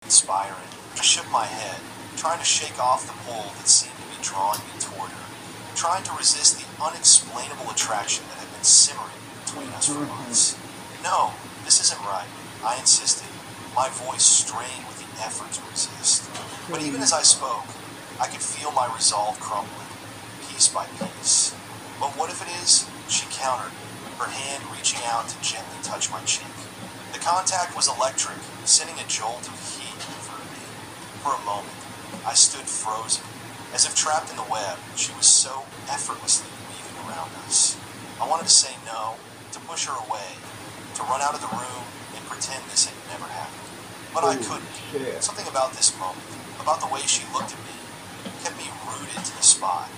inspiring. I shook my head, trying to shake off the pull that seemed to be drawing me toward her, trying to resist the unexplainable attraction that had been simmering between us for months. No, this isn't right, I insisted, my voice strained with the effort to resist. But even as I spoke, I could feel my resolve crumbling, piece by piece. But what if it is? She countered, her hand reaching out to gently touch my cheek. The contact was electric, sending a jolt of heat through me. For a moment, I stood frozen, as if trapped in the web she was so effortlessly weaving around us. I wanted to say no, to push her away, to run out of the room and pretend this had never happened. But I couldn't. Something about this moment, about the way she looked at me, kept me rooted to the spot,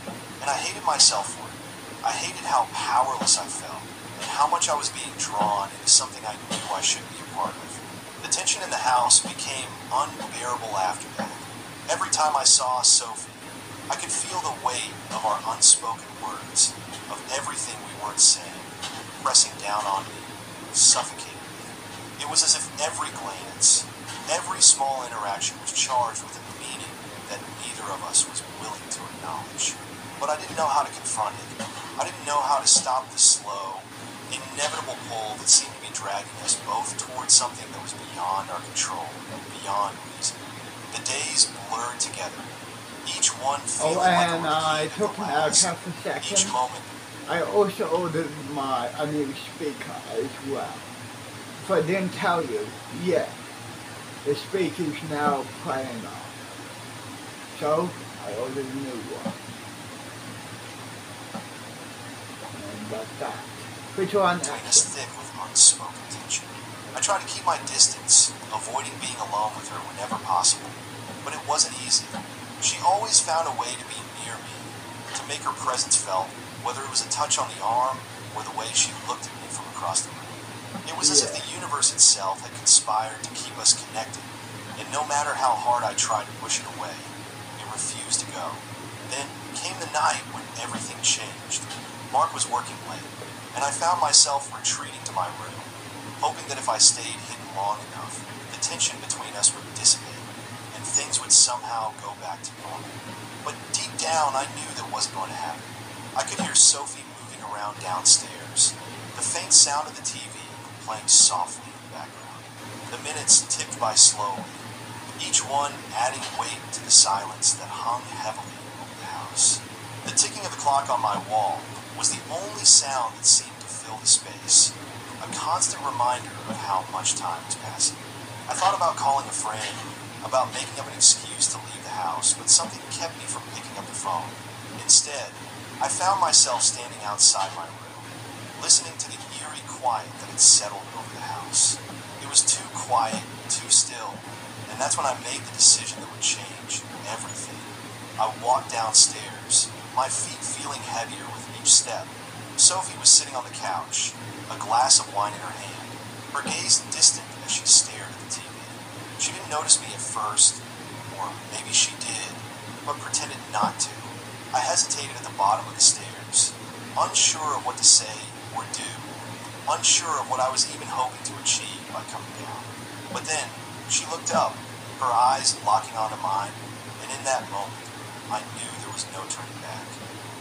and I hated myself for it. I hated how powerless I felt, and how much I was being drawn into something I knew I shouldn't be a part of. The tension in the house became unbearable after that. Every time I saw Sophie, I could feel the weight of our unspoken words, of everything we weren't saying, pressing down on me, suffocating me. It was as if every glance, every small interaction was charged with a meaning that neither of us was willing to acknowledge. But I didn't know how to confront it. I didn't know how to stop the slow, inevitable pull that seemed to be dragging us both towards something that was beyond our control, beyond reason. The days blurred together, each one feeling like a repeat of the last. Each moment. I also ordered a new speaker as well. If I didn't tell you, yeah, the speaker's now playing off. So, I ordered a new one. And that's that. Which one? Between us thick with unspoken tension. I tried to keep my distance, avoiding being alone with her whenever possible. But it wasn't easy. She always found a way to be near me, to make her presence felt, whether it was a touch on the arm or the way she looked at me from across the room. It was as if the universe itself had conspired to keep us connected, and no matter how hard I tried to push it away, it refused to go. Then came the night when everything changed. Mark was working late, and I found myself retreating to my room, hoping that if I stayed hidden long enough, the tension between us would dissipate, and things would somehow go back to normal. But deep down, I knew that wasn't going to happen. I could hear Sophie moving around downstairs, the faint sound of the TV playing softly in the background. The minutes ticked by slowly, each one adding weight to the silence that hung heavily over the house. The ticking of the clock on my wall was the only sound that seemed to fill the space, a constant reminder of how much time was passing. I thought about calling a friend, about making up an excuse to leave the house, but something kept me from picking up the phone. Instead, I found myself standing outside my room, listening to the eerie quiet that had settled over the house. It was too quiet, too still, and that's when I made the decision that would change everything. I walked downstairs, my feet feeling heavier with each step. Sophie was sitting on the couch, a glass of wine in her hand, her gaze distant as she stared at the TV. She didn't notice me at first, or maybe she did, but pretended not to. I hesitated at the bottom of the stairs, unsure of what to say or do, unsure of what I was even hoping to achieve by coming down. But then, she looked up, her eyes locking onto mine, and in that moment, I knew there was no turning back.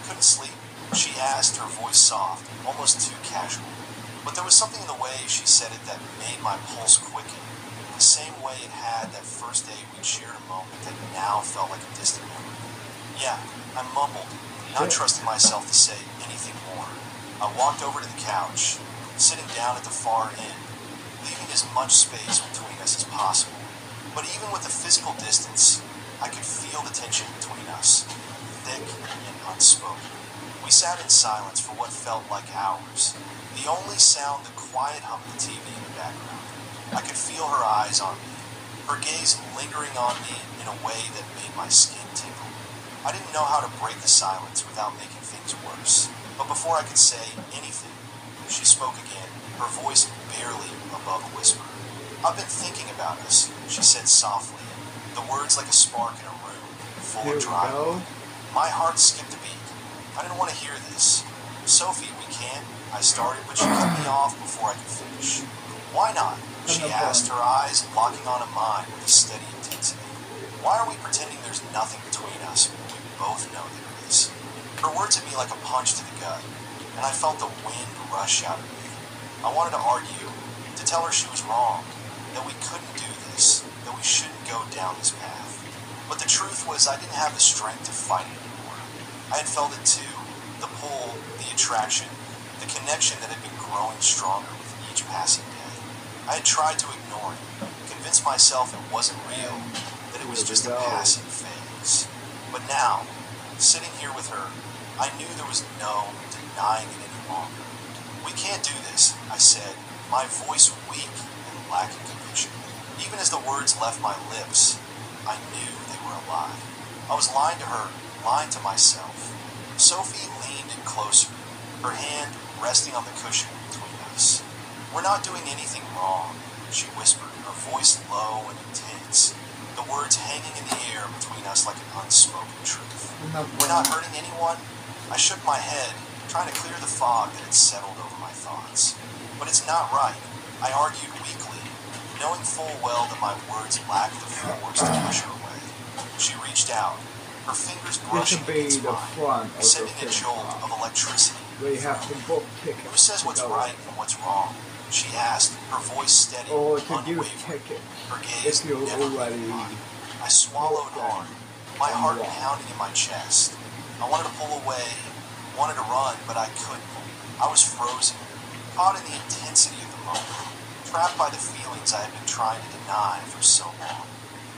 Couldn't sleep, she asked, her voice soft, almost too casual. But there was something in the way she said it that made my pulse quicken, the same way it had that first day we'd shared a moment that now felt like a distant memory. Yeah, I mumbled, not trusting myself to say anything more. I walked over to the couch, sitting down at the far end, leaving as much space between us as possible. But even with the physical distance, I could feel the tension between us, thick and unspoken. We sat in silence for what felt like hours, the only sound the quiet hum of the TV in the background. I could feel her eyes on me, her gaze lingering on me in a way that made my skin tingle. I didn't know how to break the silence without making things worse. But before I could say anything, she spoke again, her voice barely above a whisper. I've been thinking about us, she said softly, the words like a spark in a room full of dry wood. My heart skipped a beat. I didn't want to hear this. Sophie, we can't, I started, but she cut me off before I could finish. Why not? she asked, her eyes locking onto mine with a steady intensity. Why are we pretending there's nothing between us when we both know there is? Her words hit me like a punch to the gut, and I felt the wind rush out of me. I wanted to argue, to tell her she was wrong, that we couldn't do this, that we shouldn't go down this path. But the truth was I didn't have the strength to fight it anymore. I had felt it too, the pull, the attraction, the connection that had been growing stronger with each passing day. I had tried to ignore it, convince myself it wasn't real, that it was just a passing phase. But now, sitting here with her, I knew there was no denying it any longer. We can't do this, I said, my voice weak and lacking conviction. Even as the words left my lips, I knew they were a lie. I was lying to her, lying to myself. Sophie leaned in closer, her hand resting on the cushion between us. We're not doing anything wrong, she whispered, her voice low and intense, the words hanging in the air between us like an unspoken truth. We're not hurting anyone? I shook my head, trying to clear the fog that had settled over my thoughts. But it's not right, I argued weakly, knowing full well that my words lacked the force to push her away. She reached out, her fingers brushing against mine, sending a jolt of electricity. We have to book tickets. Who says what's right and what's wrong? She asked, her voice steady, Or to give unwavering, tickets her gaze if you're never already leaving mine. I swallowed hard, my heart pounding in my chest. I wanted to pull away, wanted to run, but I couldn't. I was frozen, caught in the intensity of the moment, trapped by the feelings I had been trying to deny for so long.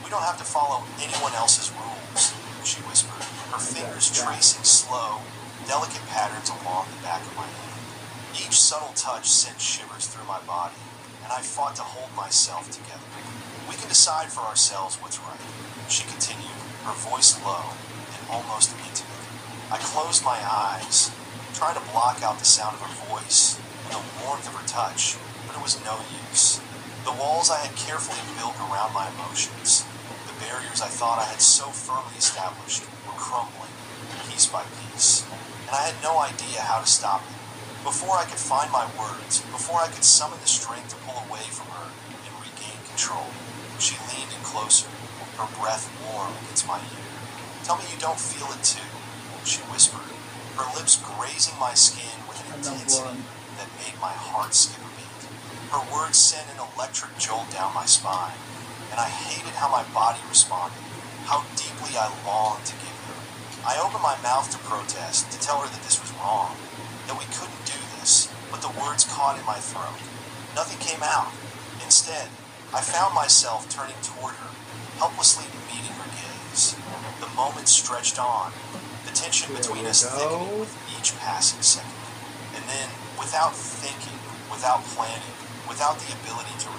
We don't have to follow anyone else's rules, she whispered, her fingers tracing slow, delicate patterns along the back of my hand. Each subtle touch sent shivers through my body, and I fought to hold myself together. We can decide for ourselves what's right, she continued, her voice low and almost intimate. I closed my eyes, trying to block out the sound of her voice and the warmth of her touch, but it was no use. The walls I had carefully built around my emotions, the barriers I thought I had so firmly established, were crumbling, piece by piece, and I had no idea how to stop it. Before I could find my words, before I could summon the strength to pull away from her and regain control, she leaned in closer, her breath warm against my ear. Tell me you don't feel it too, she whispered, her lips grazing my skin with an intensity that made my heart skip a beat. Her words sent an electric jolt down my spine, and I hated how my body responded, how deeply I longed to give her. I opened my mouth to protest, to tell her that this was wrong, that we couldn't do this, but the words caught in my throat. Nothing came out. Instead, I found myself turning toward her, helplessly meeting her gaze. The moment stretched on, the tension between us thickening with each passing second. And then, without thinking, without planning, without the ability to